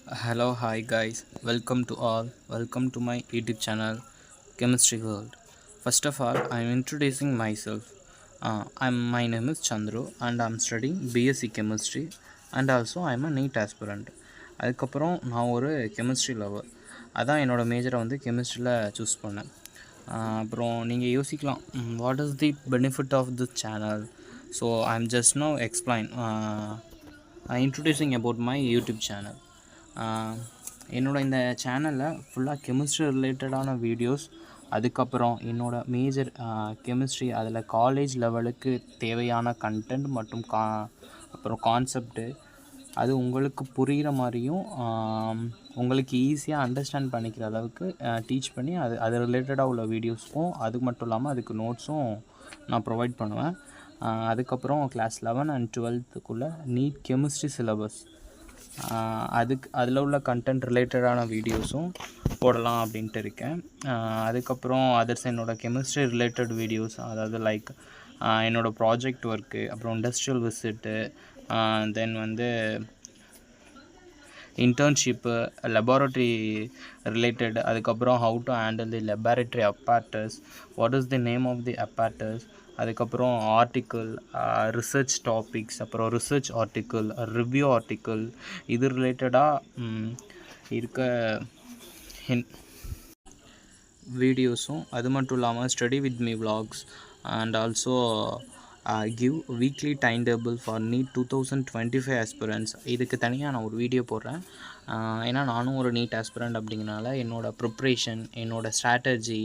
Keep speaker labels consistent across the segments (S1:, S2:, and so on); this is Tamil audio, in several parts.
S1: Hello, hi guys, welcome to all. Welcome to my YouTube channel, Chemistry World. First of all, I'm introducing myself. My name is Chandru and I'm studying BSc Chemistry and also I'm a NEET aspirant. அதுக்கப்புறம் நான் ஒரு கெமிஸ்ட்ரி லவர். அதான் என்னோடய மேஜரை வந்து கெமிஸ்ட்ரியில் சூஸ் பண்ணேன். அப்புறம் நீங்கள் யோசிக்கலாம், what is the benefit of this channel? So I'm just know explain introducing about my YouTube channel. என்னோட இந்த சேனலில் ஃபுல்லாக கெமிஸ்ட்ரி ரிலேட்டடான வீடியோஸ், அதுக்கப்புறம் என்னோடய மேஜர் கெமிஸ்ட்ரி, அதில் காலேஜ் லெவலுக்கு தேவையான கண்டென்ட் மற்றும் அப்புறம் கான்செப்ட்டு அது உங்களுக்கு புரிகிற மாதிரியும் உங்களுக்கு ஈஸியாக அண்டர்ஸ்டாண்ட் பண்ணிக்கிற அளவுக்கு டீச் பண்ணி அது ரிலேட்டடாக உள்ள வீடியோஸும், அது மட்டும் இல்லாமல் அதுக்கு நோட்ஸும் நான் ப்ரொவைட் பண்ணுவேன். அதுக்கப்புறம் கிளாஸ் 11 அண்ட் 12க்குள்ளே நீட் கெமிஸ்ட்ரி சிலபஸ் அதில் உள்ள கண்டென்ட் ரிலேட்டடான வீடியோஸும் போடலாம் அப்படின்ட்டு இருக்கேன். அதுக்கப்புறம் அதர்ஸ் என்னோடய கெமிஸ்ட்ரி ரிலேட்டட் வீடியோஸ், அதாவது லைக் என்னோடய ப்ராஜெக்ட் ஒர்க்கு, அப்புறம் இண்டஸ்ட்ரியல் விசிட்டு, தென் வந்து இன்டர்ன்ஷிப்பு, லெபார்ட்ரி ரிலேட்டட், அதுக்கப்புறம் how to handle the laboratory apparatus, what is the name of the apparatus, அதுக்கப்புறம் ஆர்டிக்கிள், ரிசர்ச் டாபிக்ஸ், அப்புறம் ரிசர்ச் ஆர்டிக்கிள், ரிவ்யூ ஆர்டிக்கிள், இது ரிலேட்டடாக இருக்க வீடியோஸும், அது மட்டும் இல்லாமல் study with me vlogs and also give weekly time table for NEET 2025 aspirants. இதுக்கு தனியாக நான் ஒரு வீடியோ போடுறேன். ஏன்னா நானும் ஒரு நீட் ஆஸ்பிரண்ட் அப்படிங்கிறனால என்னோடய ப்ரிப்ரேஷன், என்னோடய ஸ்ட்ராட்டஜி,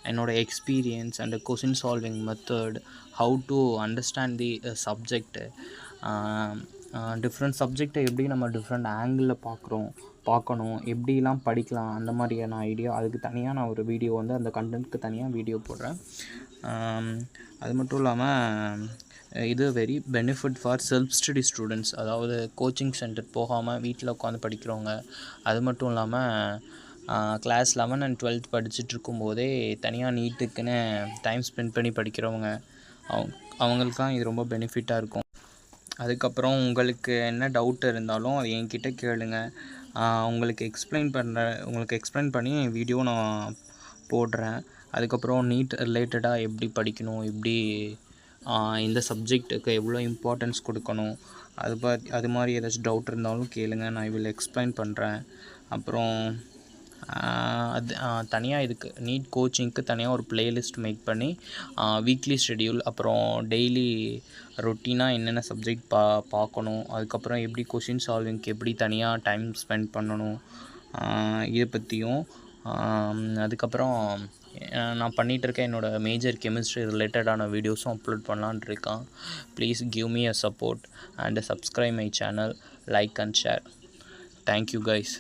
S1: என்னோடய experience and question solving method, how to understand the subject, different சப்ஜெக்டை எப்படி நம்ம டிஃப்ரெண்ட் ஆங்கிளில் பார்க்கணும், எப்படிலாம் படிக்கலாம், அந்த மாதிரியான ஐடியா, அதுக்கு தனியாக நான் ஒரு வீடியோ வந்து அந்த கண்டென்ட்க்கு தனியாக வீடியோ போடுறேன். அது மட்டும் இல்லாமல் இது very benefit for self study students, அதாவது கோச்சிங் சென்டர் போகாமல் வீட்டில் உட்காந்து படிக்கிறவங்க, அது மட்டும் இல்லாமல் கிளாஸ் 11 அண்ட் 12 படிச்சுட்டு இருக்கும்போதே தனியாக நீட்டுக்குன்னு டைம் ஸ்பெண்ட் பண்ணி படிக்கிறவங்க, அவங்களுக்குலாம் இது ரொம்ப பெனிஃபிட்டாக இருக்கும். அதுக்கப்புறம் உங்களுக்கு என்ன டவுட் இருந்தாலும் அது என்கிட்ட கேளுங்க. உங்களுக்கு எக்ஸ்பிளைன் பண்ணி வீடியோ நான் போடுறேன். அதுக்கப்புறம் நீட் ரிலேட்டடாக எப்படி படிக்கணும், எப்படி இந்த சப்ஜெக்ட்டுக்கு எவ்வளோ இம்பார்ட்டன்ஸ் கொடுக்கணும், அது மாதிரி ஏதாச்சும் டவுட் இருந்தாலும் கேளுங்க, நான் வில் எக்ஸ்பிளைன் பண்ணுறேன். அப்புறம் அது தனியாக இதுக்கு நீட் கோச்சிங்க்கு தனியாக ஒரு ப்ளேலிஸ்ட் மேக் பண்ணி வீக்லி ஷெட்யூல், அப்புறம் டெய்லி ரொட்டீனாக என்னென்ன சப்ஜெக்ட் பார்க்கணும், அதுக்கப்புறம் எப்படி கொஷின் சால்விங்க்கு எப்படி தனியாக டைம் ஸ்பெண்ட் பண்ணணும், இதை பற்றியும், அதுக்கப்புறம் நான் பண்ணிகிட்ருக்கேன் என்னோடய மேஜர் கெமிஸ்ட்ரி ரிலேட்டடான வீடியோஸும் அப்லோட் பண்ணலான் இருக்கேன். Please give me a support and subscribe my channel, like and share. Thank you guys.